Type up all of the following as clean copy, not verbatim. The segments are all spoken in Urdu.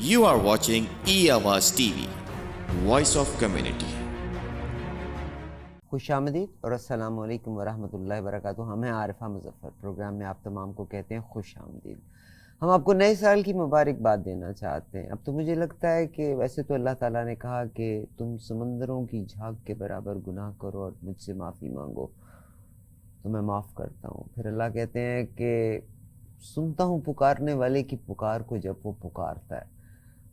You are watching E-Awaaz TV, Voice of Community. خوش آمدید اور السلام علیکم ورحمۃ اللہ وبرکاتہ. ہم ہیں عارفہ مظفر. پروگرام میں آپ تمام کو کہتے ہیں خوش آمدید. ہم آپ کو نئے سال کی مبارکباد دینا چاہتے ہیں. اب تو مجھے لگتا ہے کہ ویسے تو اللہ تعالیٰ نے کہا کہ تم سمندروں کی جھاگ کے برابر گناہ کرو اور مجھ سے معافی مانگو تو میں معاف کرتا ہوں. پھر اللہ کہتے ہیں کہ سنتا ہوں پکارنے والے کی پکار کو جب وہ پکارتا ہے.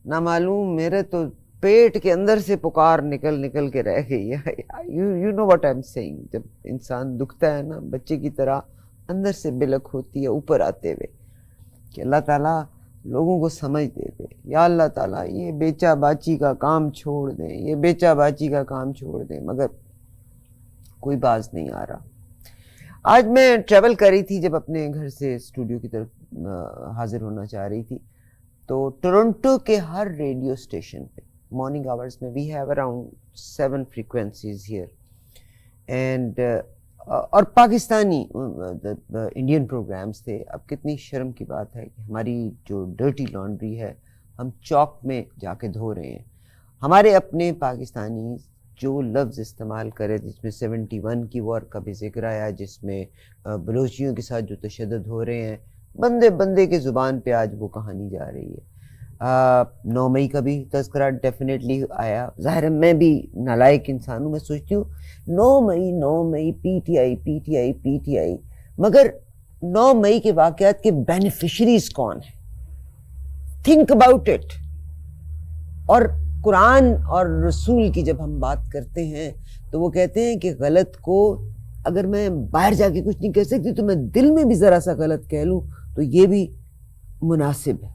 نہ معلوم میرے تو پیٹ کے اندر سے پکار نکل کے رہ گئی ہے. You know what I am seeing. جب انسان دکھتا ہے نا بچے کی طرح اندر سے بلک ہوتی ہے اوپر آتے ہوئے کہ اللہ تعالیٰ لوگوں کو سمجھ دے دے. یا اللہ تعالیٰ یہ بیچا باچی کا کام چھوڑ دیں, یہ بیچا باچی کا کام چھوڑ دیں, مگر کوئی باز نہیں آ رہا. آج میں ٹریول کر رہی تھی جب اپنے گھر سے اسٹوڈیو کی طرف حاضر ہونا چاہ رہی تھی تو ٹورنٹو کے ہر ریڈیو اسٹیشن پہ مارننگ آورز میں we have around 7 frequencies here and اور پاکستانی انڈین پروگرامز تھے. اب کتنی شرم کی بات ہے کہ ہماری جو ڈرٹی لانڈری ہے ہم چوک میں جا کے دھو رہے ہیں. ہمارے اپنے پاکستانی جو لفظ استعمال کرے جس میں 71 کی وار کا بھی ذکر آیا, جس میں بلوچیوں کے ساتھ جو تشدد ہو رہے ہیں, بندے کے زبان پہ آج وہ کہانی جا رہی ہے. 9 مئی کا بھی تذکرہ ڈیفینیٹلی آیا. ظاہر ہے میں بھی نالائق انسان ہوں, میں سوچتی ہوں 9 مئی پی ٹی آئی, مگر 9 مئی کے واقعات کے بینیفیشریز کون ہیں؟ Think about it. اور قرآن اور رسول کی جب ہم بات کرتے ہیں تو وہ کہتے ہیں کہ غلط کو اگر میں باہر جا کے کچھ نہیں کہہ سکتی تو میں دل میں بھی ذرا سا غلط کہہ لوں تو یہ بھی مناسب ہے.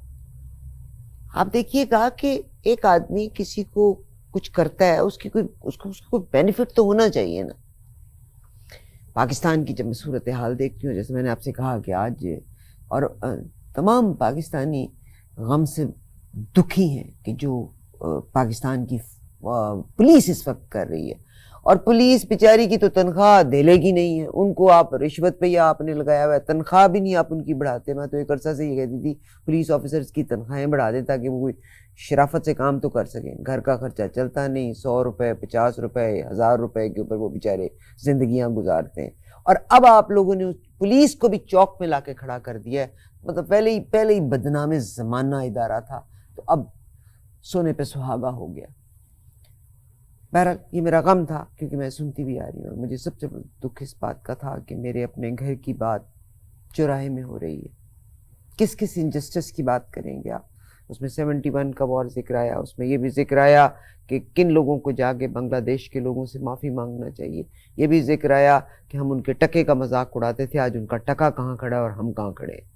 آپ دیکھیے گا کہ ایک آدمی کسی کو کچھ کرتا ہے اس کو بینیفٹ تو ہونا چاہیے نا. پاکستان کی جب میں صورتحال دیکھتی ہوں, جیسے میں نے آپ سے کہا کہ آج اور تمام پاکستانی غم سے دکھی ہیں کہ جو پاکستان کی پولیس اس وقت کر رہی ہے. اور پولیس بیچاری کی تو تنخواہ دے گی نہیں ہے, ان کو آپ رشوت پہ یا آپ نے لگایا ہوا ہے, تنخواہ بھی نہیں آپ ان کی بڑھاتے. میں تو ایک عرصہ سے یہ کہتی تھی پولیس آفیسرز کی تنخواہیں بڑھا دیں تاکہ وہ کوئی شرافت سے کام تو کر سکیں. گھر کا خرچہ چلتا نہیں, 100 روپے 50 روپے 1000 روپے کے اوپر وہ بیچارے زندگیاں گزارتے ہیں. اور اب آپ لوگوں نے پولیس کو بھی چوک میں لا کے کھڑا کر دیا ہے. مطلب پہلے ہی بدنام زمانہ ادارہ تھا تو اب سونے پہ سہاگا ہو گیا. بہرحال یہ میرا غم تھا کیونکہ میں سنتی بھی آ رہی ہوں, اور مجھے سب سے دکھ اس بات کا تھا کہ میرے اپنے گھر کی بات چوراہے میں ہو رہی ہے. کس انجسٹس کی بات کریں گے آپ؟ اس میں 71 کا وار ذکر آیا, اس میں یہ بھی ذکر آیا کہ کن لوگوں کو جا کے بنگلہ دیش کے لوگوں سے معافی مانگنا چاہیے. یہ بھی ذکر آیا کہ ہم ان کے ٹکے کا مذاق اڑاتے تھے, آج ان کا ٹکا کہاں کھڑا ہے اور ہم کہاں کھڑے ہیں.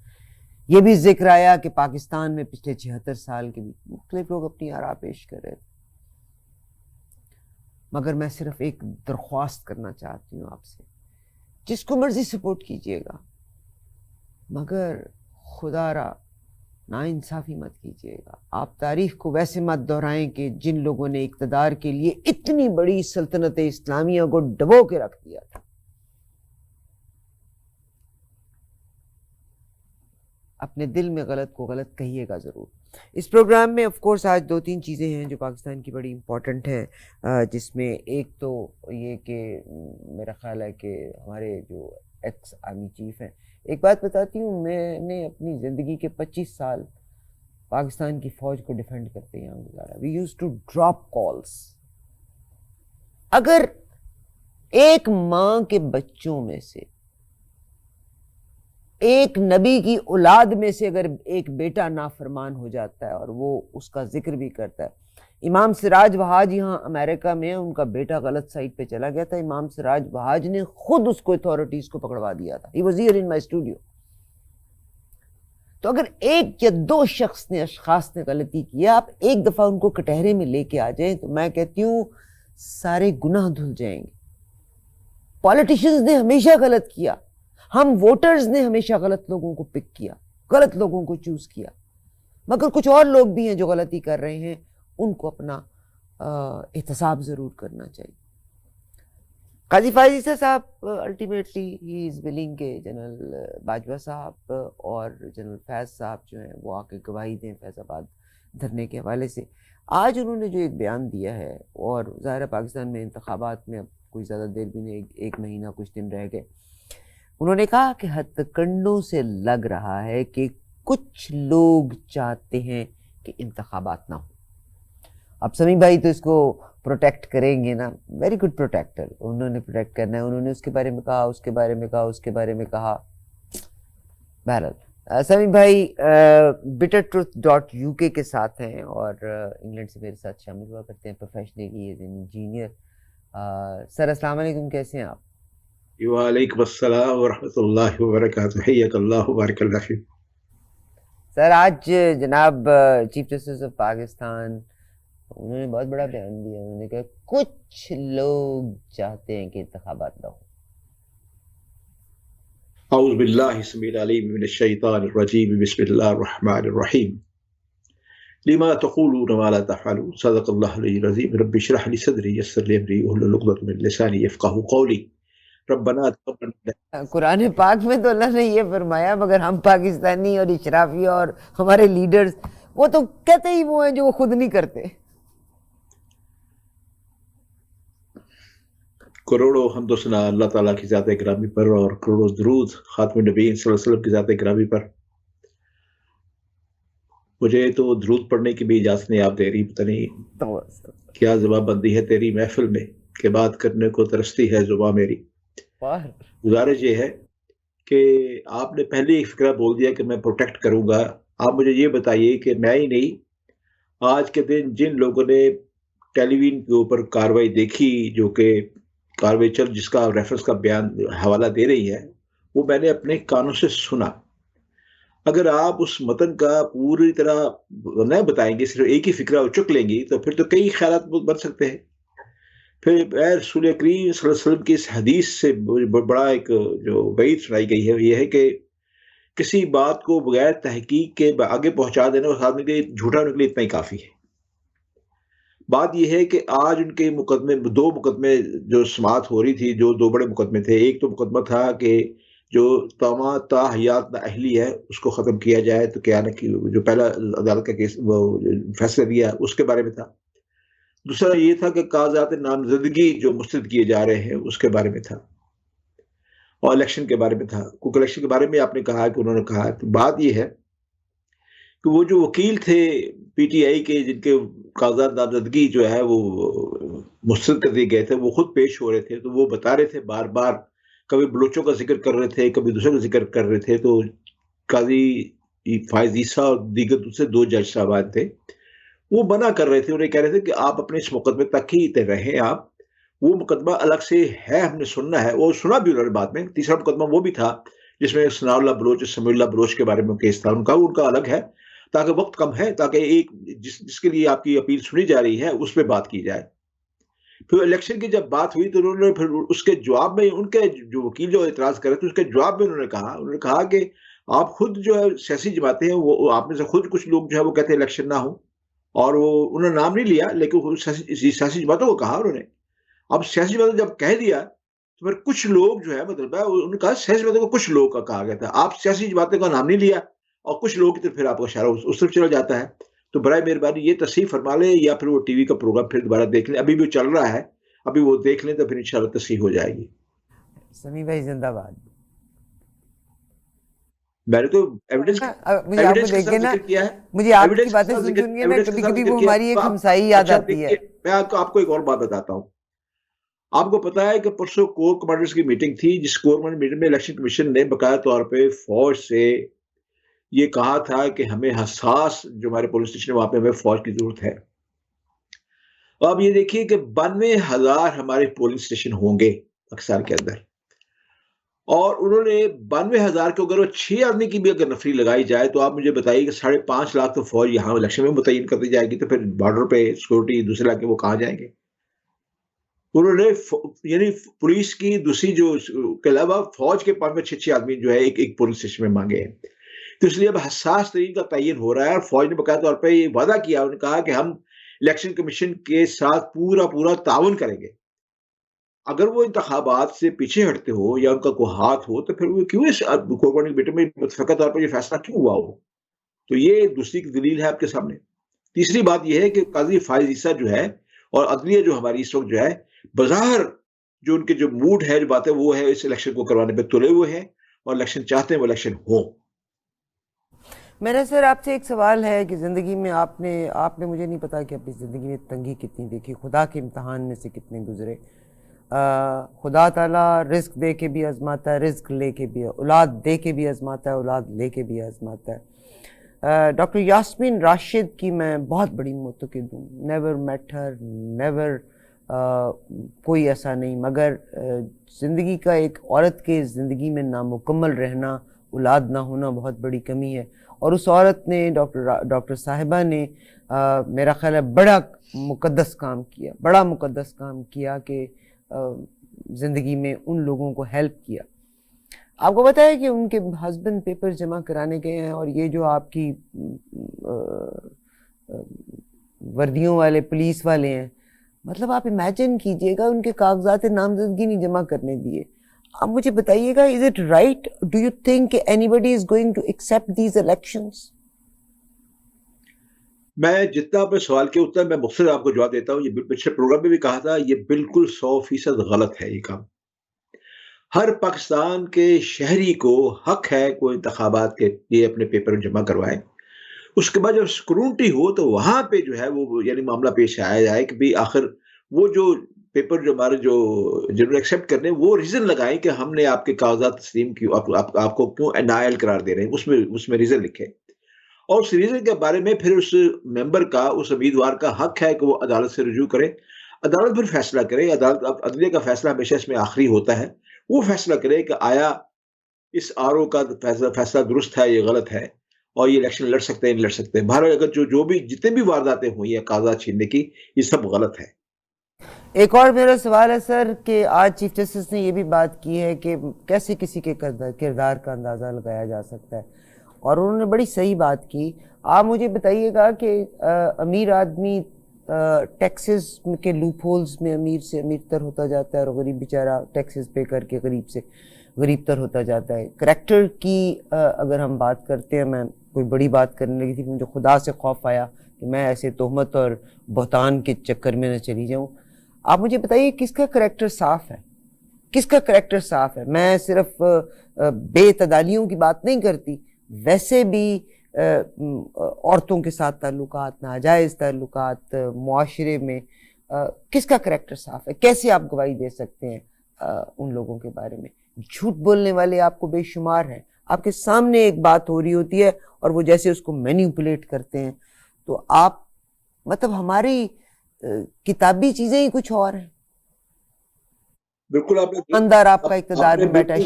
یہ بھی ذکر آیا کہ پاکستان میں پچھلے 76 سال کے بھی مختلف لوگ اپنی آراء پیش کر رہے تھے. مگر میں صرف ایک درخواست کرنا چاہتی ہوں آپ سے, جس کو مرضی سپورٹ کیجیے گا, مگر خدا را ناانصافی مت کیجیے گا. آپ تاریخ کو ویسے مت دہرائیں کہ جن لوگوں نے اقتدار کے لیے اتنی بڑی سلطنت اسلامیہ کو ڈبو کے رکھ دیا تھا. اپنے دل میں غلط کو غلط کہیے گا ضرور. اس پروگرام میں آف کورس آج 2-3 چیزیں ہیں جو پاکستان کی بڑی امپورٹنٹ ہیں, جس میں ایک تو یہ کہ میرا خیال ہے کہ ہمارے جو ایکس آرمی چیف ہیں, ایک بات بتاتی ہوں, میں نے اپنی زندگی کے 25 سال پاکستان کی فوج کو ڈیفینڈ کرتے یہاں گزارا. We use to drop calls. اگر ایک ماں کے بچوں میں سے ایک نبی کی اولاد میں سے اگر ایک بیٹا نافرمان ہو جاتا ہے اور وہ اس کا ذکر بھی کرتا ہے, امام سراج وہاج یہاں امریکہ میں ان کا بیٹا غلط سائٹ پہ چلا گیا تھا, امام سراج وہاج نے خود اس کو اتھارٹیز کو پکڑوا دیا تھا. He was here in my studio. تو اگر ایک یا 2 اشخاص نے غلطی کیا, آپ ایک دفعہ ان کو کٹہرے میں لے کے آ جائیں تو میں کہتی ہوں سارے گناہ دھل جائیں گے. پولیٹیشنز نے ہمیشہ غلط کیا, ہم ووٹرز نے ہمیشہ غلط لوگوں کو پک کیا, غلط لوگوں کو چوز کیا, مگر کچھ اور لوگ بھی ہیں جو غلطی کر رہے ہیں, ان کو اپنا احتساب ضرور کرنا چاہیے. قاضی فائز صاحب الٹیمیٹلی ہی از ولنگ کہ جنرل باجوہ صاحب اور جنرل فیض صاحب جو ہیں وہ آ کے گواہی دیں فیض آباد دھرنے کے حوالے سے. آج انہوں نے جو ایک بیان دیا ہے، اور ظاہر ہے پاکستان میں انتخابات میں اب کوئی زیادہ دیر بھی نہیں، ایک مہینہ کچھ دن رہ گئے. انہوں نے کہا کہ ہتھ کنڈوں سے لگ رہا ہے کہ کچھ لوگ چاہتے ہیں کہ انتخابات نہ ہو. اب سمیع بھائی تو اس کو پروٹیکٹ کریں گے نا، ویری گڈ پروٹیکٹر، انہوں نے پروٹیکٹ کرنا ہے. انہوں نے اس کے بارے میں کہا، اس کے بارے میں کہا، اس کے بارے میں کہا. بہرحال سمیع بھائی bitter-truth.uk کے ساتھ ہیں، اور انگلینڈ سے میرے ساتھ شامل ہوا کرتے ہیں پروفیشنلی ایز این انجینئر. سر السلام علیکم، کیسے ہیں آپ؟ وعلیکم السلام ورحمۃ اللہ وبرکاتہ. حیاک اللہ وبارک اللہ فیک. سر آج جناب چیف جسٹس آف پاکستان انہوں نے بہت بڑا بیان دیا. انہوں نے کہا کچھ لوگ چاہتے ہیں کہ انتخابات نہ ہو. اعوذ باللہ السمیع العلیم من الشیطان الرجیم. بسم اللہ الرحمن الرحیم. لما تقولون ما لا تفعلون. صدق اللہ العلی العظیم. رب اشرح لی صدری یسر لی امری واحلل عقدۃ من لسانی یفقہوا قولی. ربنا تقبل. قرآن پاک میں تو اللہ نے یہ فرمایا، مگر ہم پاکستانی اور اشرافی اور ہمارے لیڈرز وہ تو کہتے ہی وہ ہیں جو وہ خود نہیں کرتے. کروڑوں حمد و ثنا اللہ تعالیٰ کی ذات گرامی پر، اور کروڑوں درود خاتم النبی صلی اللہ علیہ وسلم کی ذات گرامی پر. مجھے تو درود پڑھنے کی بھی اجازت نہیں آپ دے رہی. پتہ نہیں کیا زبان بندی ہے تیری محفل میں کہ بات کرنے کو ترستی ہے زبان میری. گزارش یہ ہے کہ آپ نے پہلے ایک فکرہ بول دیا کہ میں پروٹیکٹ کروں گا. آپ مجھے یہ بتائیے کہ میں ہی نہیں، آج کے دن جن لوگوں نے ٹیلی ویژن کے اوپر کاروائی دیکھی، جو کہ کاروائی چل جس کا ریفرنس کا بیان حوالہ دے رہی ہے، وہ میں نے اپنے کانوں سے سنا. اگر آپ اس متن کا پوری طرح نہ بتائیں گے، صرف ایک ہی فکرہ چک لیں گی، تو پھر تو کئی خیالات بن سکتے ہیں. پھر رسول کریم صلی اللہ علیہ وسلم کی اس حدیث سے بڑا ایک جو بعید سنائی گئی ہے، یہ ہے کہ کسی بات کو بغیر تحقیق کے آگے پہنچا دینا اس آدمی کے جھوٹا ہونے کے لیے اتنا ہی کافی ہے. بات یہ ہے کہ آج ان کے مقدمے، دو مقدمے جو سماعت ہو رہی تھی، جو دو بڑے مقدمے تھے. ایک تو مقدمہ تھا کہ جو تا حیات اہلی ہے اس کو ختم کیا جائے، تو کیا نہ جو پہلا عدالت کا کیس وہ فیصلہ دیا اس کے بارے میں تھا. دوسرا یہ تھا کہ کاغذات نامزدگی جو مسترد کیے جا رہے ہیں اس کے بارے میں تھا، اور الیکشن کے بارے میں تھا. کیونکہ الیکشن کے بارے میں آپ نے کہا کہ انہوں نے کہا، تو بات یہ ہے کہ وہ جو وکیل تھے پی ٹی آئی کے جن کے کاغذات نامزدگی جو ہے وہ مسترد کر دیے گئے تھے، وہ خود پیش ہو رہے تھے. تو وہ بتا رہے تھے بار بار، کبھی بلوچوں کا ذکر کر رہے تھے، کبھی دوسرے کا ذکر کر رہے تھے. تو قاضی فائز عیسیٰ اور دیگر دوسرے دو جج صاحبان تھے، وہ منع کر رہے تھے. انہیں کہہ رہے تھے کہ آپ اپنے اس مقدمے تک ہی رہیں. آپ وہ مقدمہ الگ سے ہے، ہم نے سننا ہے. وہ سنا بھی انہوں نے بعد میں. تیسرا مقدمہ وہ بھی تھا جس میں ثناء اللہ بلوچ، سمیع اللہ بلوچ کے بارے میں کیس تھا. ان کا الگ ہے، تاکہ وقت کم ہے، تاکہ ایک جس کے لیے آپ کی اپیل سنی جا رہی ہے اس پہ بات کی جائے. پھر الیکشن کی جب بات ہوئی تو انہوں نے پھر اس کے جواب میں، ان کے جو وکیل جو اعتراض کر رہے تھے اس کے جواب میں انہوں نے کہا کہ آپ خود جو ہے سیاسی جماعتیں ہیں، وہ آپ میں سے خود کچھ لوگ جو ہے وہ کہتے ہیں الیکشن نہ ہو. اور وہ انہوں نے نام نہیں لیا، لیکن سیاسی جماعتوں کو کہا انہوں نے. اب سیاسی جماعتوں جب کہہ دیا تو پھر کچھ لوگ جو ہے مطلب ہے انہوں نے کہا سیاسی جماعتوں کو کچھ لوگ کا کہا گیا تھا. آپ سیاسی جماعتوں کا نام نہیں لیا اور کچھ لوگوں کی طرف پھر آپ کا اشارہ اس طرف چلا جاتا ہے. تو برائے مہربانی یہ تصحیح فرما لیں، یا پھر وہ ٹی وی کا پروگرام پھر دوبارہ دیکھ لیں. ابھی بھی چل رہا ہے، ابھی وہ دیکھ لیں تو پھر انشاءاللہ تصحیح ہو جائے گی. سمیع بھائی زندہ باد. میں نے تو ایویڈنس مجھے آپ کو کے دیکھ کے ساتھ نا، ذکر کیا ہے. مجھے آپ کی ایویڈنس کے باتیں ساتھ سن ذکر، سن کے نا ایویڈنس کے کبھی ساتھ کبھی ذکر وہ کیا. ہماری ایک ہمسائی یاد اچھا آتی ہے. دیکھیے، میں آپ کو ایک اور بات بتاتا ہوں. آپ کو پتا ہے کہ پرسوں کور کمانڈرز کی میٹنگ تھی، جس کور کمانڈر میٹنگ میں الیکشن کمیشن نے باقاعدہ طور پہ فوج سے یہ کہا تھا کہ ہمیں حساس جو ہمارے پولیس اسٹیشن ہے وہاں پہ ہمیں فوج کی ضرورت ہے. اب یہ دیکھیے کہ 92,000 ہمارے پولنگ اسٹیشن ہوں گے پاکستان کے اندر، اور انہوں نے 92,000 کو اگر 6 آدمی کی بھی اگر نفری لگائی جائے تو آپ مجھے بتائیے کہ 5.5 لاکھ تو فوج یہاں الیکشن میں متعین کر دی جائے گی. تو پھر بارڈر پہ سیکورٹی دوسرے علاقے وہ کہاں جائیں گے؟ انہوں نے یعنی پولیس کی دوسری جو کے علاوہ فوج کے 5-6 آدمی جو ہے ایک پولیس اسٹیشن میں مانگے ہیں. تو اس لیے اب حساس ترین کا تعین ہو رہا ہے، اور فوج نے باقاعدہ طور پہ یہ وعدہ کیا. انہوں نے کہا کہ ہم الیکشن کمیشن کے ساتھ پورا تعاون کریں گے. اگر وہ انتخابات سے پیچھے ہٹتے ہو یا ان کا کوئی ہاتھ ہو تو پھر وہ کیوں اس کوربانی بیٹے میں متفقہ طور پر یہ فیصلہ کیوں ہوا ہو؟ تو یہ دوسری کی دلیل ہے آپ کے سامنے. تیسری بات یہ ہے کہ قاضی فائز عیسیٰ جو ہے اور عدلیہ جو ہماری اس وقت جو ہے بظاہر جو ان کے جو موڈ ہے جو بات ہے وہ ہے اس الیکشن کو کروانے پہ تلے ہوئے ہیں اور الیکشن چاہتے ہیں وہ الیکشن ہو. میرا سر آپ سے ایک سوال ہے کہ زندگی میں آپ نے مجھے نہیں پتا کہ اپنی زندگی میں تنگی کتنی دیکھی, خدا کے امتحان میں سے کتنے گزرے. خدا تعالیٰ رزق دے کے بھی آزماتا ہے, رزق لے کے بھی, اولاد دے کے بھی آزماتا ہے, اولاد لے کے بھی آزماتا ہے. ڈاکٹر یاسمین راشد کی میں بہت بڑی معتقد ہوں. نیور میٹ ہر, نیور, کوئی ایسا نہیں, مگر زندگی کا ایک عورت کے زندگی میں نامکمل رہنا, اولاد نہ ہونا بہت بڑی کمی ہے. اور اس عورت نے, ڈاکٹر صاحبہ نے میرا خیال ہے بڑا مقدس کام کیا, بڑا مقدس کام کیا کہ زندگی میں ان لوگوں کو ہیلپ کیا. آپ کو پتہ ہے کہ ان کے ہسبینڈ پیپر جمع کرانے گئے ہیں, اور یہ جو آپ کی وردیوں والے پولیس والے ہیں, مطلب آپ امیجن کیجئے گا ان کے کاغذات نامزدگی نہیں جمع کرنے دیے. اب مجھے بتائیے گا, is it right, do you think کہ anybody is going to accept these elections? میں جتنا آپ نے سوال کیا اتنا میں مختصر آپ کو جواب دیتا ہوں. یہ پچھلے پروگرام میں بھی کہا تھا, یہ بالکل 100% غلط ہے یہ کام. ہر پاکستان کے شہری کو حق ہے کوئی انتخابات کے لیے اپنے پیپر جمع کروائے. اس کے بعد جب اسکرونٹی ہو تو وہاں پہ جو ہے وہ یعنی معاملہ پیش آیا جائے کہ بھی آخر وہ جو پیپر جو ہمارے جو جنہوں نے ایکسیپٹ کرنے وہ ریزن لگائیں کہ ہم نے آپ کے کاغذات تسلیم کیوں, آپ کو کیوں انائل قرار دے رہے ہیں, اس میں ریزن لکھے. اور اس ریزن کے بارے میں پھر اس ممبر کا, اس امیدوار کا حق ہے کہ وہ عدالت سے رجوع کرے. عدالت پھر فیصلہ کرے. عدالت, عدلیہ کا فیصلہ ہمیشہ اس میں آخری ہوتا ہے. وہ فیصلہ کرے کہ آیا اس آر او کا فیصلہ درست ہے یا غلط ہے, اور یہ الیکشن لڑ سکتے ہیں نہیں لڑ سکتے ہیں. بہرحال اگر جو بھی جتنے بھی وارداتیں ہوئی ہیں کاغذات چھیننے کی, یہ سب غلط ہے. ایک اور میرا سوال ہے سر کہ آج چیف جسٹس نے یہ بھی بات کی ہے کہ کیسے کسی کے کردار کا اندازہ لگایا جا سکتا ہے, اور انہوں نے بڑی صحیح بات کی. آپ مجھے بتائیے گا کہ امیر آدمی ٹیکسز کے لوپ ہولز میں امیر سے امیر تر ہوتا جاتا ہے, اور غریب بیچارہ ٹیکسز پے کر کے غریب سے غریب تر ہوتا جاتا ہے. کریکٹر کی اگر ہم بات کرتے ہیں, میں کوئی بڑی بات کرنے لگی تھی, مجھے خدا سے خوف آیا کہ میں ایسے تہمت اور بہتان کے چکر میں نہ چلی جاؤں. آپ مجھے بتائیے کس کا کریکٹر صاف ہے, کس کا کریکٹر صاف ہے؟ میں صرف بے اعتدالیوں کی بات نہیں کرتی, ویسے بھی عورتوں کے ساتھ تعلقات, ناجائز تعلقات معاشرے میں, کس کا کریکٹر صاف ہے؟ کیسے آپ گواہی دے سکتے ہیں ان لوگوں کے بارے میں؟ جھوٹ بولنے والے آپ کو بے شمار ہیں. آپ کے سامنے ایک بات ہو رہی ہوتی ہے اور وہ جیسے اس کو مینیپولیٹ کرتے ہیں. تو آپ مطلب ہماری کتابی چیزیں ہی کچھ اور ہیں. بالکل اندر آپ کا اقتدار میں بیٹھا ہے.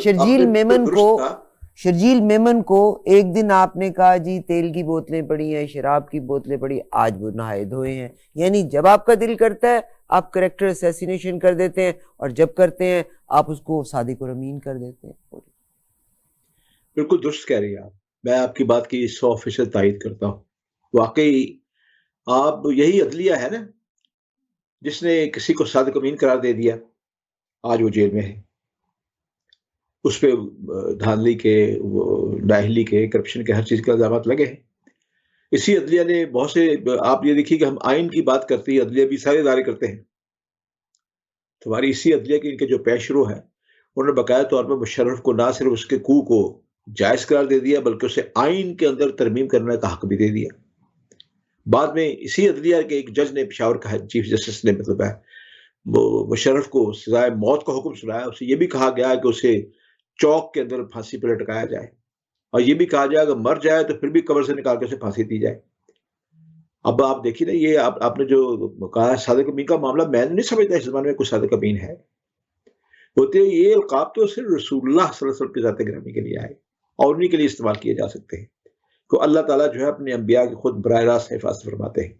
شرجیل میمن کو ایک دن آپ نے کہا جی تیل کی بوتلیں پڑی ہیں, شراب کی بوتلیں پڑی, آج وہ نہائے دھوئے ہیں. یعنی جب آپ کا دل کرتا ہے آپ کریکٹر اسیسینیشن کر دیتے ہیں, اور جب کرتے ہیں آپ اس کو صادق اور امین کر دیتے ہیں. بالکل درست کہہ رہی ہیں آپ. میں آپ کی بات کی 100% تائید کرتا ہوں. واقعی آپ یہی عدلیہ ہے نا جس نے کسی کو صادق امین قرار دے دیا, آج وہ جیل میں ہے. اس پہ دھاندلی کے, نااہلی کے, کرپشن کے, ہر چیز کے الزامات لگے ہیں. اسی عدلیہ نے بہت سے, آپ یہ دیکھیے کہ ہم آئین کی بات کرتے ہیں, عدلیہ بھی سارے ادارے کرتے ہیں. تمہاری اسی عدلیہ کے ان کے جو پیش رو ہیں انہوں نے باقاعدہ طور پر مشرف کو نہ صرف اس کے کو جائز قرار دے دیا بلکہ اسے آئین کے اندر ترمیم کرنے کا حق بھی دے دیا. بعد میں اسی عدلیہ کے ایک جج نے پشاور کا چیف جسٹس نے مطلب ہے وہ مشرف کو سزائے موت کا حکم سنایا. اسے یہ بھی کہا گیا کہ اسے چوک کے اندر پھانسی پہ لٹکایا جائے, اور یہ بھی کہا جائے اگر مر جائے تو پھر بھی قبر سے نکال کے اسے پھانسی دی جائے. اب آپ دیکھیے نا, یہ آپ نے جو کہا صادق امین کا معاملہ, میں نہیں سمجھتا اس زمانے میں کوئی صادق امین ہے. ہوتے یہ القاب تو صرف رسول اللہ صلی اللہ علیہ وسلم کی ذات گرامی کے لیے آئے اور انہیں کے لیے استعمال کیے جا سکتے ہیں. تو اللہ تعالیٰ جو ہے اپنے انبیاء کی خود براہ راست حفاظت فرماتے ہیں,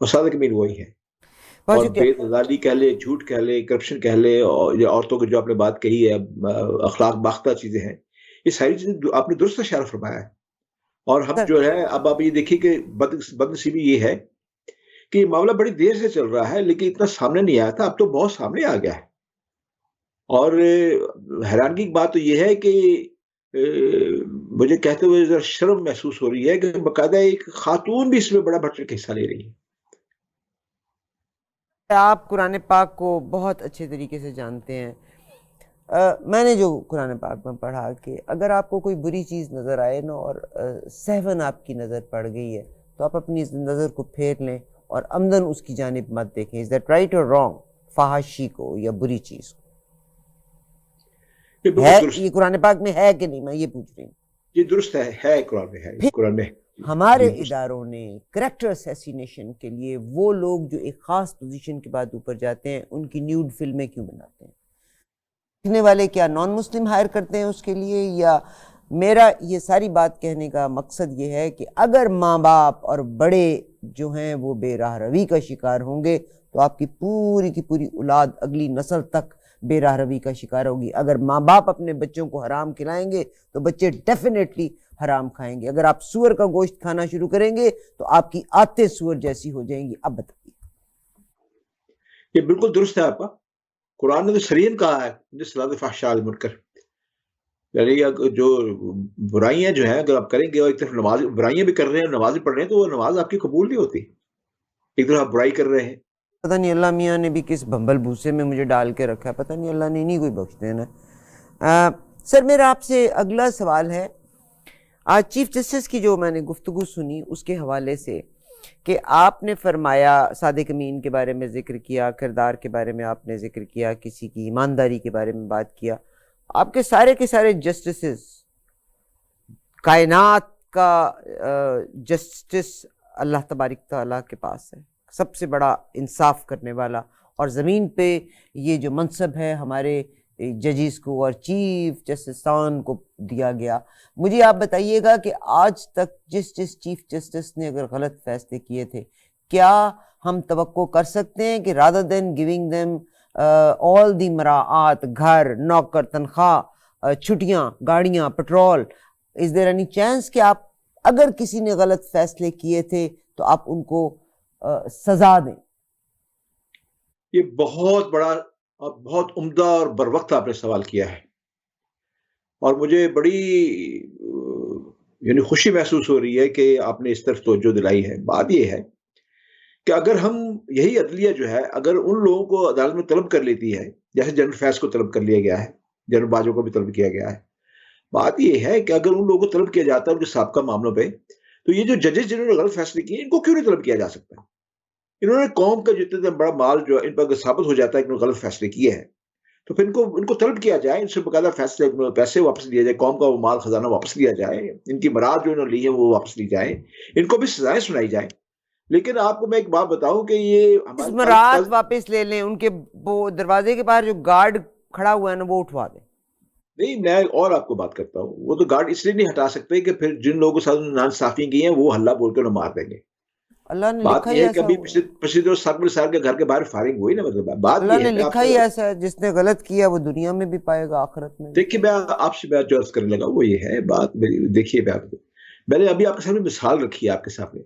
اور صادق امین وہی ہے. اور بے اعتدالی کہہ لے, جھوٹ کہہ لے, کرپشن کہہ لے, اور یہ عورتوں کی جو آپ نے بات کہی ہے اخلاق باختہ چیزیں ہیں, یہ ساری چیزیں آپ نے درست اشارہ فرمایا ہے. اور ہم جو ہے اب آپ یہ دیکھیے کہ بدنصیبی یہ ہے کہ یہ معاملہ بڑی دیر سے چل رہا ہے لیکن اتنا سامنے نہیں آیا تھا, اب تو بہت سامنے آ گیا ہے. اور حیرانگی کی بات تو یہ ہے کہ مجھے کہتے ہوئے ذرا شرم محسوس ہو رہی ہے کہ باقاعدہ ایک خاتون بھی اس میں بڑا بڑھ کے حصہ لے رہی ہے. آپ قرآن پاک کو بہت اچھے طریقے سے جانتے ہیں. میں نے جو قرآن پاک میں پڑھا کہ اگر آپ کو کوئی بری چیز نظر آئے نا اور سہون آپ کی نظر پڑ گئی ہے تو آپ اپنی نظر کو پھیر لیں اور عمدن اس کی جانب مت دیکھیں. از دیٹ رائٹ اور رانگ؟ فحاشی کو یا بری چیز کو ہے یہ قرآن پاک میں ہے کہ نہیں، میں یہ پوچھ رہی ہوں. یہ درست ہے قرآن میں ہے. قرآن میں ہمارے اداروں نے کریکٹر اسیسینیشن کے لیے وہ لوگ جو ایک خاص پوزیشن کے بعد اوپر جاتے ہیں ان کی نیوڈ فلمیں کیوں بناتے ہیں؟ دیکھنے والے کیا نان مسلم ہائر کرتے ہیں اس کے لیے؟ یا میرا یہ ساری بات کہنے کا مقصد یہ ہے کہ اگر ماں باپ اور بڑے جو ہیں وہ بے راہ روی کا شکار ہوں گے تو آپ کی پوری اولاد اگلی نسل تک بے راہ روی کا شکار ہوگی. اگر ماں باپ اپنے بچوں کو حرام کھلائیں گے تو بچے ڈیفینیٹلی حرام کھائیں گے. اگر آپ سور کا گوشت کھانا شروع کریں گے تو آپ کی عادتیں سور جیسی ہو جائیں گی. اب بتائیے. یہ بالکل درست ہے آپ کا. قرآن نے تو سرین کہا ہے جس صلاۃ الفحشاء المنکر، یعنی جو برائیاں جو ہیں اگر آپ کریں گے اور ایک طرف نماز برائیاں بھی کر رہے ہیں نماز بھی پڑھ رہے ہیں تو وہ نماز آپ کی قبول نہیں ہوتی. ایک طرف آپ برائی کر رہے ہیں. پتہ نہیں اللہ میاں نے بھی کس بھمبل بھوسے میں مجھے ڈال کے رکھا ہے، پتہ نہیں اللہ نے نہیں کوئی بخش دینا. سر میرا آپ سے اگلا سوال ہے، آج چیف جسٹس کی جو میں نے گفتگو سنی اس کے حوالے سے کہ آپ نے فرمایا صادق امین کے بارے میں ذکر کیا، کردار کے بارے میں آپ نے ذکر کیا، کسی کی ایمانداری کے بارے میں بات کیا. آپ کے سارے جسٹسز، کائنات کا جسٹس اللہ تبارک تعالیٰ کے پاس ہے، سب سے بڑا انصاف کرنے والا، اور زمین پہ یہ جو منصب ہے ہمارے ججز کو اور چیف جسٹسان کو دیا گیا. مجھے آپ بتائیے گا کہ آج تک جس چیف جسٹس نے اگر غلط فیصلے کیے تھے، کیا ہم توقع کر سکتے ہیں کہ rather than giving them all the مراعات، گھر، نوکر، تنخواہ، چھٹیاں، گاڑیاں، petrol, is there any chance کہ آپ اگر کسی نے غلط فیصلے کیے تھے تو آپ ان کو سزا دیں؟ یہ بہت بڑا اور بہت عمدہ اور بر وقت آپ نے سوال کیا ہے، اور مجھے بڑی یعنی خوشی محسوس ہو رہی ہے کہ آپ نے اس طرف توجہ دلائی ہے. بات یہ ہے کہ اگر ہم یہی عدلیہ جو ہے اگر ان لوگوں کو عدالت میں طلب کر لیتی ہے جیسے جنرل فیض کو طلب کر لیا گیا ہے، جنرل باجوہ کو بھی طلب کیا گیا ہے، بات یہ ہے کہ اگر ان لوگوں کو طلب کیا جاتا ہے ان کے سابقہ معاملوں پہ تو یہ جو ججز جنہوں نے غلط فیصلے کیے ان کو کیوں نہیں طلب کیا جا سکتا؟ انہوں نے قوم کا جتنا بڑا مال جو ان پر ثابت ہو جاتا ہے کہ انہوں نے غلط فیصلے کیے ہیں تو پھر ان کو طلب کیا جائے، ان سے باقاعدہ فیصلے پیسے واپس لیا جائے، قوم کا وہ مال خزانہ واپس لیا جائے، ان کی مراد جو انہوں نے لی ہے وہ واپس لی جائے، ان کو بھی سزائیں سنائی جائیں. لیکن آپ کو میں ایک بات بتاؤں کہ یہ مراد واپس لے لیں، ان کے وہ دروازے کے باہر جو گارڈ کھڑا ہوا ہے نا وہ اٹھوا دیں. نہیں، میں اور آپ کو بات کرتا ہوں، وہ تو گارڈ اس لیے نہیں ہٹا سکتے کہ پھر جن لوگوں کے ساتھ ناانصافی کی ہیں وہ حلہ بول کے انہیں مار دیں گے. اللہ نے بات لکھا یہ ہے کہ ابھی پچھلے دو ساکبر صاحب کے گھر کے باہر فائرنگ ہوئی نا، مطلب بات اللہ نے لکھا ہی ایسا ہے جس نے غلط کیا وہ دنیا میں بھی پائے گا آخرت میں. دیکھیے میں آپ سے بات جو عرض کرنے لگا وہ یہ ہے بات میری، دیکھیے میں نے ابھی آپ کے سامنے مثال رکھی ہے آپ کے سامنے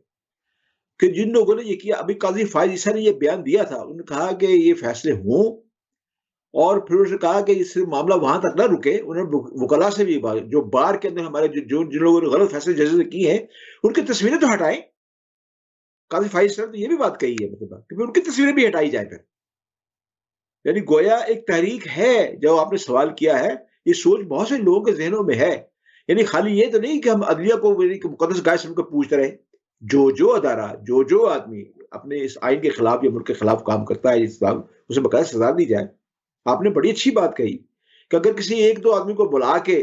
کہ جن لوگوں نے یہ کیا، ابھی قاضی فائز عیسیٰ نے یہ بیان دیا تھا، انہوں نے کہا کہ یہ فیصلے ہوں اور پھر انہوں نے کہا کہ اس معاملہ وہاں تک نہ رکے. انہوں نے وکلاء سے بھی جو بار کے اندر ہمارے جن لوگوں نے غلط فیصلے ججز نے کی ہیں ان کی تصویریں تو ہٹائیں. قاضی فائز صاحب نے یہ بھی بات کہی ہے مطلب کہ ان کی تصویریں بھی ہٹائی جائیں. پھر یعنی گویا ایک تحریک ہے. جو آپ نے سوال کیا ہے یہ سوچ بہت سے لوگوں کے ذہنوں میں ہے. یعنی خالی یہ تو نہیں کہ ہم عدلیہ کو مقدس گائے سے ان کو پوچھتے رہے. جو ادارہ جو آدمی اپنے اس آئین کے خلاف یا ملک کے خلاف کام کرتا ہے اسے باقاعدہ سزا دی جائے. آپ نے بڑی اچھی بات کہی کہ اگر کسی ایک دو آدمی کو بلا کے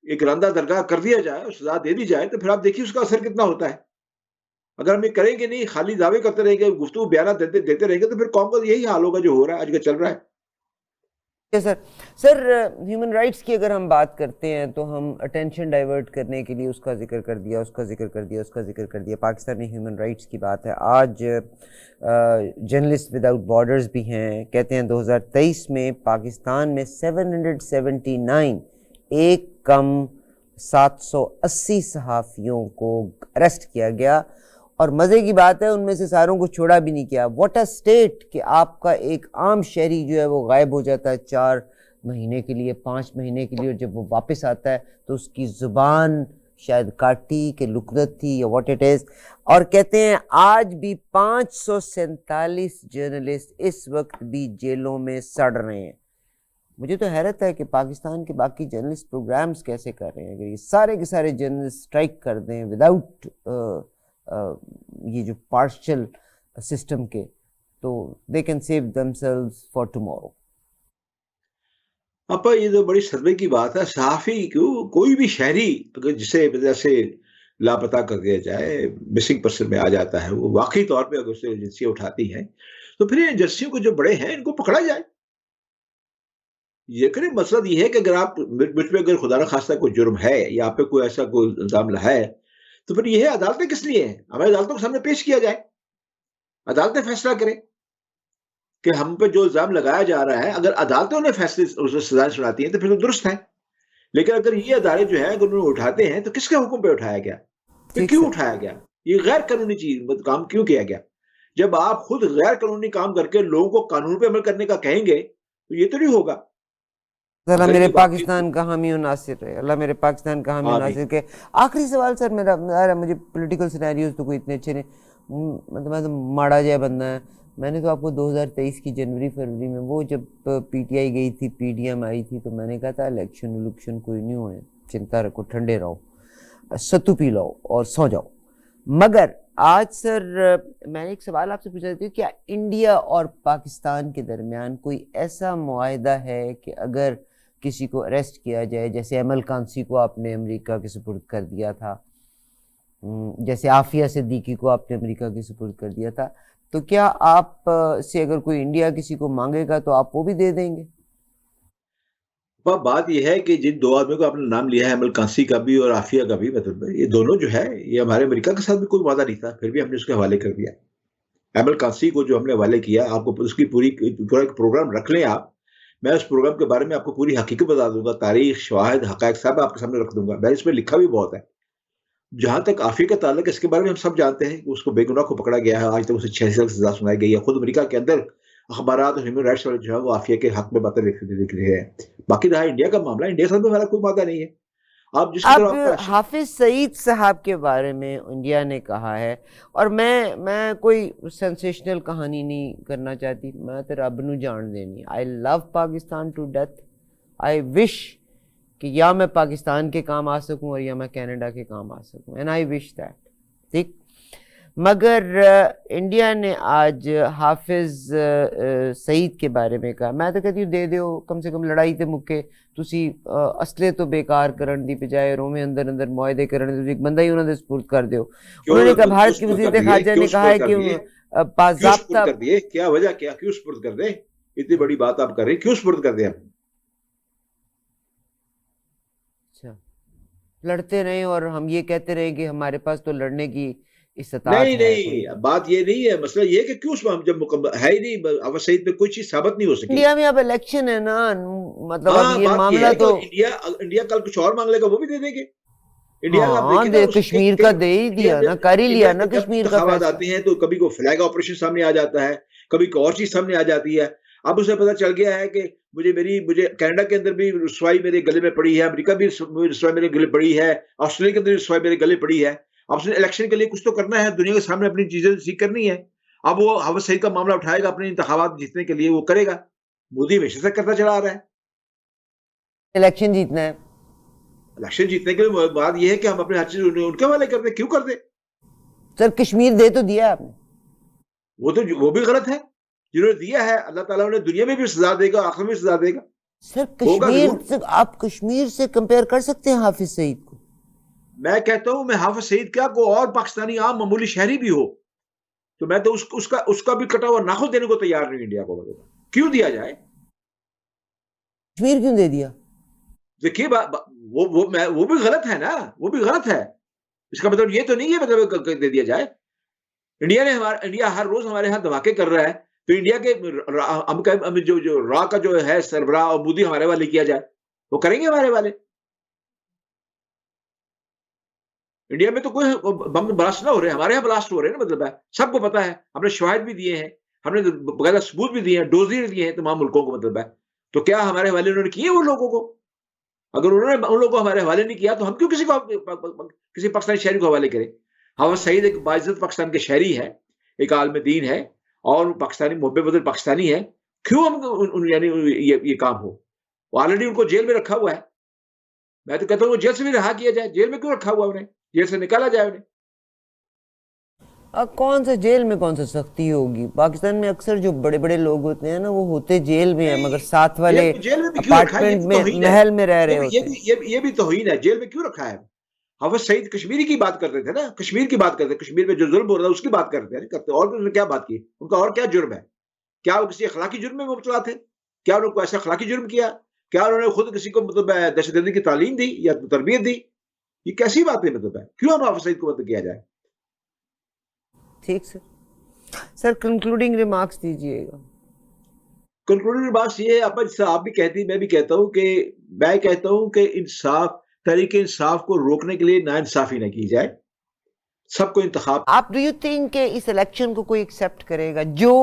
ایک رندہ درگاہ کر دیا جائے اور سزا دے دی جائے تو پھر آپ دیکھیے اس کا اثر کتنا ہوتا ہے. اگر ہم یہ کریں گے نہیں، خالی دعوے کرتے رہیں گے، گفتگو بیانات دیتے رہیں گے تو پھر قوم کا یہی حال ہوگا جو ہو رہا ہے آج کا چل رہا ہے. سر ہیومن رائٹس کی اگر ہم بات کرتے ہیں تو ہم اٹینشن ڈائیورٹ کرنے کے لیے اس کا ذکر کر دیا. پاکستانی ہیومن رائٹس کی بات ہے. آج جرنلسٹ وداؤٹ بارڈرز بھی ہیں، کہتے ہیں 2023 میں پاکستان میں 779 ایک کم 780 صحافیوں کو اریسٹ کیا گیا، اور مزے کی بات ہے ان میں سے ساروں کو چھوڑا بھی نہیں کیا. واٹ اے اسٹیٹ کہ آپ کا ایک عام شہری جو ہے وہ غائب ہو جاتا ہے 4 مہینے کے لیے 5 مہینے کے لیے, اور جب وہ واپس آتا ہے تو اس کی زبان شاید کاٹی کہ لکنت تھی یا واٹ اٹ از. اور کہتے ہیں آج بھی 547 جرنلسٹ اس وقت بھی جیلوں میں سڑ رہے ہیں. مجھے تو حیرت ہے کہ پاکستان کے باقی جرنلسٹ پروگرامز کیسے کر رہے ہیں. اگر یہ سارے کے سارے جرنلسٹ اسٹرائک کر دیں وداؤٹ یہ جو پارشل سسٹم کے, تو they can save them selves for tomorrow. اپا یہ تو بڑی صدمے کی بات ہے. صحافی کیوں, کوئی بھی شہری جسے وجہ سے لاپتہ کر دیا جائے, مسنگ پرسن میں آ جاتا ہے, وہ واقعی طور پہ اگر اسے ایجنسیاں اٹھاتی ہیں تو پھر ایجنسیوں کو جو بڑے ہیں ان کو پکڑا جائے. یہ کرے مقصد یہ ہے کہ اگر آپ مجھ پہ اگر خدا نخواستہ کوئی جرم ہے یا آپ پہ کوئی ایسا کوئی الزام ہے تو پھر یہ عدالتیں کس لیے ہیں؟ ہمیں عدالتوں کے سامنے پیش کیا جائے, عدالتیں فیصلہ کریں کہ ہم پہ جو الزام لگایا جا رہا ہے, اگر عدالتوں نے فیصلے سزائیں سناتی ہیں تو پھر تو درست ہے. لیکن اگر یہ ادارے جو ہیں اگر انہوں اٹھاتے ہیں تو کس کے حکم پہ اٹھایا گیا, پھر کیوں اٹھایا گیا؟ یہ غیر قانونی چیز کام کیوں کیا گیا؟ جب آپ خود غیر قانونی کام کر کے لوگوں کو قانون پہ عمل کرنے کا کہیں گے تو یہ تو نہیں ہوگا. اللہ میرے پاکستان کا حامی و ناصر رہے, اللہ میرے پاکستان کا حامی و ناصر. کے آخری سوال سر میرا, مجھے پولیٹیکل سینیریوز تو کوئی اتنے اچھے نہیں, مطلب میں تو ماڑا جائے بندہ ہے. میں نے تو آپ کو 2023 کی جنوری فروری میں وہ جب پی ٹی آئی گئی تھی, پی ڈی ایم آئی تھی, تو میں نے کہا تھا الیکشن کوئی نہیں ہونے, چنتا رکھو, ٹھنڈے رہو, ستو پی لو اور سو جاؤ. مگر آج سر میں نے ایک سوال آپ سے پوچھا تھا, کیا انڈیا اور پاکستان کے درمیان کوئی ایسا معاہدہ ہے کہ اگر کسی کو اریسٹ کیا جائے, جیسے ایمل کانسی کو آپ نے امریکہ کے سپرد کر دیا تھا, جیسے عافیہ صدیقی کو آپ نے امریکہ کے سپرد کر دیا تھا, تو کیا آپ سے اگر کوئی انڈیا کسی کو مانگے گا تو آپ وہ بھی دے دیں گے؟ بات یہ ہے کہ جن دو آدمیوں کو آپ نے نام لیا ہے, ایمل کانسی کا بھی اور عافیہ کا بھی, مطلب یہ دونوں جو ہے یہ ہمارے امریکہ کے ساتھ بھی کوئی وعدہ نہیں تھا, پھر بھی ہم نے اس کے حوالے کر دیا. ایمل کانسی کو جو ہم نے حوالے کیا, آپ کو اس کی پورا ایک پروگرام رکھ لیں آپ, میں اس پروگرام کے بارے میں آپ کو پوری حقیقت بتا دوں گا, تاریخ, شواہد, حقائق سب آپ کے سامنے رکھ دوں گا. میں اس میں لکھا بھی بہت ہے. جہاں تک عافیہ کا تعلق, اس کے بارے میں ہم سب جانتے ہیں کہ اس کو بے گناہ کو پکڑا گیا ہے, آج تک اسے 6 سال سزا سنائی گئی ہے. خود امریکہ کے اندر اخبارات اور ہیومن رائٹس والے جو ہے وہ عافیہ کے حق میں باتیں لکھ رہے ہیں. باقی رہا انڈیا کا معاملہ, انڈیا سے ہمارا کوئی وعدہ نہیں ہے. اب حافظ سعید صاحب کے بارے میں انڈیا نے کہا ہے, اور میں کوئی سینسیشنل کہانی نہیں کرنا چاہتی, میں تو رب نو جان دینی. آئی لو پاکستان ٹو ڈیتھ. آئی وش کہ یا میں پاکستان کے کام آ سکوں اور یا میں کینیڈا کے کام آ سکوں, اینڈ آئی وش دیٹ. ٹھیک, مگر انڈیا نے آج حافظ سعید کے بارے میں کہا. میں تو کہتی ہوں دے دیو, کم سے کم لڑائی تے مکے, تسی اصلے تو بیکار کرن دی بجائے رومے اندر معاہدے کرن دی, ایک بندہ ہی انہوں نے سپرد کر دیو. انہوں نے کہا, بھارت کی وزیر خارجہ نے کہا ہے کہ باضابطہ, کیا وجہ, کیوں سپرد کر دیں؟ اتنی بڑی بات آپ کر رہے ہیں, کیوں سپرد کر دیں؟ اچھا, لڑتے رہیں اور ہم یہ کہتے رہیں کہ ہمارے پاس تو لڑنے کی استطاعت ہے. نہیں, بات یہ نہیں ہے. مسئلہ یہ کہ کیوں جب مکمل ہے ہی نہیں, حافظ سعید پہ کوئی چیز ثابت نہیں ہو سکی. انڈیا میں اب الیکشن ہے نا, مطلب اب یہ معاملہ تو انڈیا کل کچھ اور مانگ لے گا, وہ بھی دے دیں گے. انڈیا کشمیر کا دے ہی دیا نا, کر ہی لیا نا کشمیر کا. انتخابات آتے ہیں تو کبھی کوئی فلیگ آپریشن سامنے آ جاتا ہے, کبھی کوئی اور چیز سامنے آ جاتی ہے. اب اسے پتا چل گیا ہے کہ مجھے کینیڈا کے اندر بھی رسوائی میرے گلے میں پڑی ہے, امریکہ بھی رسوائی میرے گلے پڑی ہے, آسٹریلیا کے اندر بھی رسوائی میرے گلے پڑی ہے. اب اس نے الیکشن کے لیے کچھ تو کرنا ہے, دنیا کے سامنے اپنی چیزیں سیکھ کرنی ہے. اب وہ حافظ سعید کا معاملہ اٹھائے گا, اپنے انتخابات جیتنے کے لیے وہ کرے گا. مودی ہمیشہ سے کرتا چلا آ رہا ہے, الیکشن جیتنا ہے. الیکشن جیتنے کے لیے بات یہ ہے کہ ہم اپنے ہر چیز ان کے حوالے کر دیں. کیوں کر دیں سر؟ کشمیر دے تو دیا آپ نے, وہ بھی غلط ہے. جنہوں نے دیا ہے اللہ تعالیٰ انہیں دنیا میں بھی سزا دے گا, آخر میں سزا دے گا. سر کشمیر, آپ کشمیر سے کمپیئر کر سکتے ہیں حافظ سعید کو؟ میں کہتا ہوں, میں حافظ سعید کیا کو اور پاکستانی عام معمولی شہری بھی ہو تو میں تو اس کا بھی کٹا ہوا ناخن دینے کو تیار نہیں انڈیا کو. کیوں دیا جائے؟ کشمیر کیوں دے دیا؟ دیکھیے وہ بھی غلط ہے نا, وہ بھی غلط ہے. اس کا مطلب یہ تو نہیں ہے مطلب دے دیا جائے. انڈیا ہر روز ہمارے ہاں دھماکے کر رہا ہے, تو انڈیا کے جو را کا جو ہے سربراہ اور مودی ہمارے والے کیا جائے, وہ کریں گے ہمارے والے. انڈیا میں تو کوئی بم بلاسٹ نہ ہو رہے, ہمارے یہاں بلاسٹ ہو رہے ہیں نا. مطلب ہے سب کو پتا ہے, ہم نے شواہد بھی دیے ہیں, ہم نے باقاعدہ ثبوت بھی دیے ہیں, ڈوزیں دیے ہیں تمام ملکوں کو. مطلب ہے تو کیا ہمارے حوالے انہوں نے کیے ان لوگوں کو؟ اگر انہوں نے ان لوگوں کو ہمارے حوالے نہیں کیا تو ہم کیوں کسی پاکستانی شہری کو حوالے کریں؟ حافظ سعید ایک باعزت پاکستان کے شہری ہے، ایک عالم دین ہے، اور پاکستانی محب وطن پاکستانی ہے. کیوں ہم یعنی یہ کام ہو؟ آلریڈی ان کو جیل میں رکھا ہوا ہے. میں تو کہتا ہوں وہ جیل سے بھی رہا کیا جائے. جیل میں کیوں رکھا ہوا انہیں؟ جیل سے نکالا جائے انہیں. کون سا جیل میں کون سا سختی ہوگی؟ پاکستان میں اکثر جو بڑے بڑے لوگ ہوتے ہیں نا وہ ہوتے جیل میں ہیں، مگر ساتھ والے اپارٹمنٹ میں محل میں رہ رہے ہوتے ہیں. یہ بھی توہین ہے. جیل میں کیوں رکھا ہے؟ حافظ سعید کشمیری کی بات کرتے تھے نا، کشمیر کی بات کرتے، کشمیر میں جو ظلم ہو رہا ہے اس کی بات کرتے ہیں. اور انہوں نے کیا بات کی؟ ان کا اور کیا جرم ہے؟ کیا وہ کسی اخلاقی جرم میں مبتلا تھے؟ کیا انہوں نے کوئی ایسا اخلاقی جرم کیا؟ کیا انہوں نے خود کسی کو مطلب دہشت گردی کی تعلیم دی یا تربیت دی؟ یہ کیسی بات ہے مطلب ہے؟ کیوں ہم حافظ سعید کو مطلب کیا جائے؟ ٹھیک سر کنکلوڈنگ ریمارکس دیجئے گا. کنکلوڈنگ ریمارکس یہ ہے، آپ بھی کہتی، میں بھی کہتا ہوں کہ انصاف، تحریک انصاف کو روکنے کے لیے ناانصافی نہ کی جائے. سب کو انتخاب. آپ ڈو یو تھنک کہ اس الیکشن کو کوئی ایکسپٹ کرے گا جو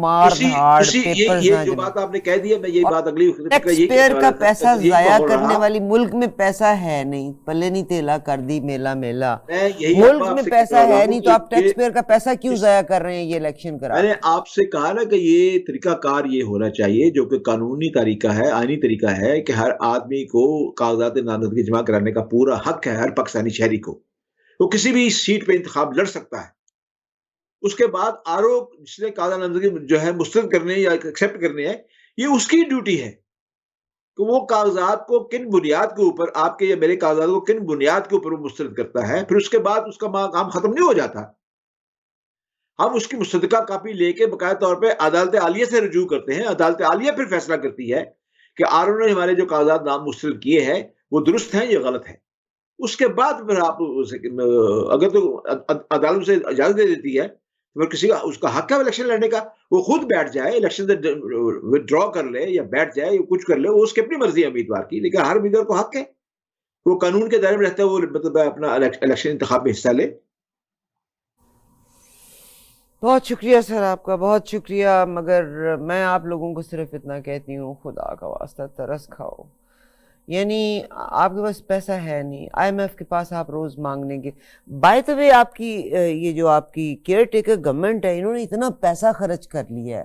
مار دھاڑ پیپرز یہ جو بات آپ نے کہہ دی ہے، میں یہی بات اگلی ٹیکس پیئر کا پیسہ ضائع کرنے والی، ملک میں پیسہ ہے نہیں، پلے نہیں تیلا کر دی میلا میلا، ملک میں پیسہ ہے نہیں تو آپ ٹیکس پیئر کا پیسہ کیوں ضائع کر رہے ہیں یہ الیکشن کرا؟ میں نے آپ سے کہا نا کہ یہ طریقہ کار یہ ہونا چاہیے جو کہ قانونی طریقہ ہے، آئینی طریقہ ہے کہ ہر آدمی کو کاغذات نامزدگی جمع کرانے کا پورا حق ہے. ہر پاکستانی شہری کو وہ کسی بھی سیٹ پہ انتخاب لڑ سکتا ہے. اس کے بعد جس نے کاغذات نامزدگی جو ہے مسترد کرنے یا ایکسیپٹ کرنے ہیں، یہ اس کی ڈیوٹی ہے کہ وہ کاغذات کو کن بنیاد کے اوپر، آپ کے یا میرے کاغذات کو کن بنیاد کے اوپر وہ مسترد کرتا ہے. پھر اس کے بعد اس کا کام ختم نہیں ہو جاتا. ہم اس کی مصدقہ کاپی لے کے باقاعدہ طور پہ عدالت عالیہ سے رجوع کرتے ہیں. عدالت عالیہ پھر فیصلہ کرتی ہے کہ آرو نے ہمارے جو کاغذات نام مسترد کیے ہیں وہ درست ہیں یا غلط ہیں. اس کے بعد پھر آپ اگر تو عدالت سے اجازت دے دیتی ہے تو پھر کسی کا اس کا حق ہے الیکشن لڑنے کا. وہ خود بیٹھ جائے، الیکشن سے ودرا کر لے یا بیٹھ جائے یا کچھ کر لے، وہ اس کی اپنی مرضی ہے امیدوار کی. لیکن ہر امیدوار کو حق ہے، وہ قانون کے دائرے میں رہتا ہے، وہ مطلب اپنا الیکشن انتخاب میں حصہ لے. بہت شکریہ سر، آپ کا بہت شکریہ. مگر میں آپ لوگوں کو صرف اتنا کہتی ہوں، خدا کا واسطہ ترس کھاؤ. یعنی آپ کے پاس پیسہ ہے نہیں، آئی ایم ایف کے پاس آپ روز مانگنے کے. بائی دا وے آپ کی یہ جو آپ کی کیئر ٹیکر گورنمنٹ ہے، انہوں نے اتنا پیسہ خرچ کر لیا ہے،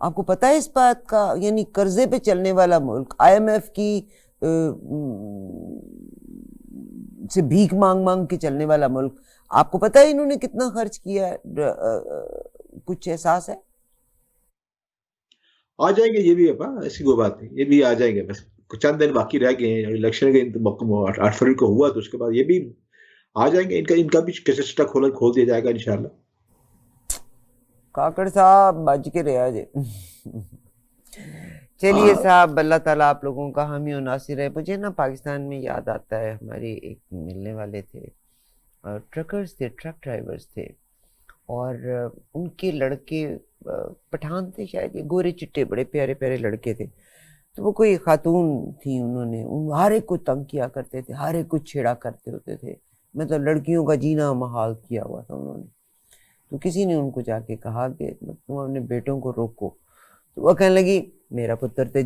آپ کو پتہ ہے اس بات کا؟ یعنی قرضے پہ چلنے والا ملک، آئی ایم ایف کی سے بھیک مانگ مانگ کے چلنے والا ملک، آپ کو پتہ ہے انہوں نے کتنا خرچ کیا ہے؟ کچھ احساس ہے؟ آ جائیں گے یہ بھی، ایسی کوئی بات نہیں، یہ بھی آ جائیں گے. بس چند دن باقی رہ گئے ہیں الیکشن کے. 8 فروری کو ہوا تو اس کے بعد یہ بھی آ جائیں گے. ان کا بھی کیسے کھول دیا جائے گا انشاءاللہ. کاکڑ صاحب بج کے رہا جی. چلیے صاحب، اللہ تعالیٰ آپ لوگوں کا حامی و ناصر ہے. مجھے نا پاکستان میں یاد آتا ہے، ہمارے ایک ملنے والے تھے، ٹرکرز تھے، ٹرک ڈرائیورز تھے، اور ان کے لڑکے پٹھان تھے شاید، یہ گورے چٹے بڑے پیارے پیارے لڑکے تھے. تو وہ کوئی خاتون تھیں، انہوں نے ہر ایک کو تنگ کیا کرتے تھے، ہر ایک کو چھیڑا کرتے ہوتے تھے. مطلب لڑکیوں کا جینا محال کیا ہوا تھا انہوں نے. تو کسی نے ان کو جا کے کہا کہ تم اپنے بیٹوں کو روکو. تو وہ کہنے لگی میرا پتر تے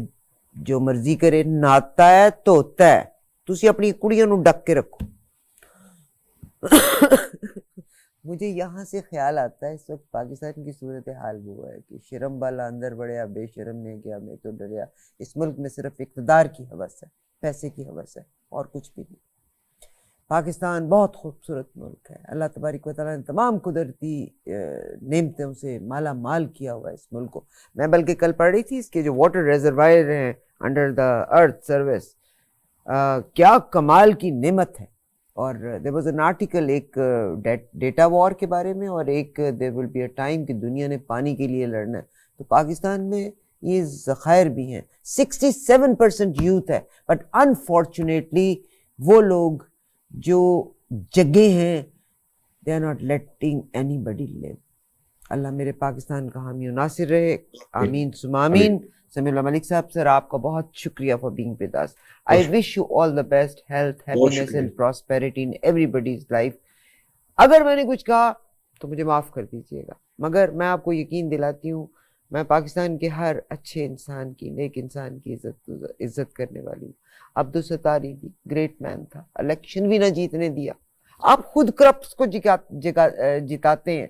جو مرضی کرے، ناتا ہے توتا ہے، تسی اپنی کڑیوں نو ڈک کے رکھو. مجھے یہاں سے خیال آتا ہے اس وقت پاکستان کی صورتحال وہ ہے کہ شرم والا اندر بڑھیا، بے شرم نے کیا میں تو ڈریا. اس ملک میں صرف اقتدار کی ہوس ہے، پیسے کی ہوس ہے، اور کچھ بھی نہیں. پاکستان بہت خوبصورت ملک ہے، اللہ تبارک و تعالیٰ نے تمام قدرتی نعمتوں سے مالا مال کیا ہوا ہے اس ملک کو. میں بلکہ کل پڑھ رہی تھی اس کے جو واٹر ریزروائر ہیں انڈر دا ارتھ سروس، کیا کمال کی نعمت ہے. اور دیر واز این آرٹیکل ایک ڈیٹا وار کے بارے میں، اور ایک دیر ول بی اے ٹائم کہ دنیا نے پانی کے لیے لڑنا ہے. تو پاکستان میں یہ ذخائر بھی ہیں. 67% یوتھ ہے، بٹ انفارچونیٹلی وہ لوگ جو جگے ہیں they are not letting anybody leave. اللہ میرے پاکستان کا حامی و ناصر رہے، آمین ثم آمین. سمیع اللہ ملک صاحب، سر آپ کا بہت شکریہ for being with us. I wish you all the best, health, happiness and prosperity in everybody's life. اگر میں نے کچھ کہا تو مجھے معاف کر دیجیے گا، مگر میں آپ کو یقین دلاتی ہوں میں پاکستان کے ہر اچھے انسان کی، نیک انسان کی عزت کرنے والی ہوں. عبدالستاری بھی گریٹ مین تھا، الیکشن بھی نہ جیتنے دیا. آپ خود کرپٹس کو جتاتے ہیں.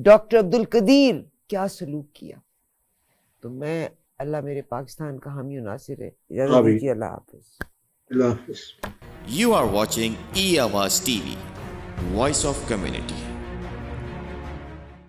ڈاکٹر عبدالقدیر کیا سلوک کیا. تو میں، اللہ میرے پاکستان کا حامی و ناصر ہے. اجازت دیجیے، اللہ حافظ. اللہ حافظ. You are watching E-Awaaz TV, Voice of Community.